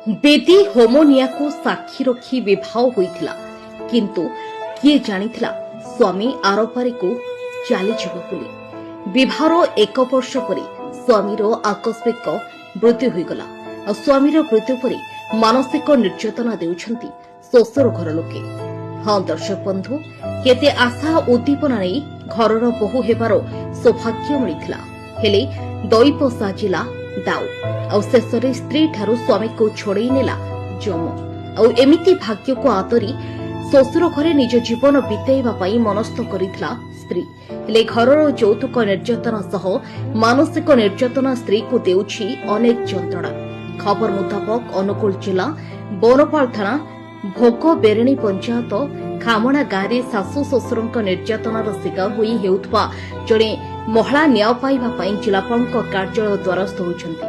बेदी होमोनिया को साक्षी रखी विवाह होइथिला किंतु किए जानिथिला स्वामी आरपारी को चली जीव बोली। विवाहर एक वर्ष पर स्वामीर आकस्मिक मृत्यु होइगला और स्वामीर मृत्यु पर मानसिक निर्यातना देउछंती शोषर घर लोके। हाँ दर्शक बंधु, केते आशा उद्दीपना नहीं घरर बहु हेबार सौभाग्य मिलिथिला, हेले दैव साजिला दाऊ और शेषरे स्त्री ठारू स्वामी को छोड़ई नेला जम और एमिति भाग्य को आतरी शशुर घरे निज जीवन बिताइबा पई मनस्थ करिथिला स्त्री। हेले घरर यौतुक निर्यातना सह मानसिक निर्यातना स्त्री को देउछि अनेक जंत्रणा। खबर मुताबक अनुगुल जिला बनपाल थाना भोग बेरेणी पंचायत खामणा गाँव शाशु शशुरଙ୍କ निर्यातनार शिकार होई हेउथबा जणे महिला न्याय पाइबा पई जिलापालଙ୍କ कार्यालय द्वारस्थ होउछंती।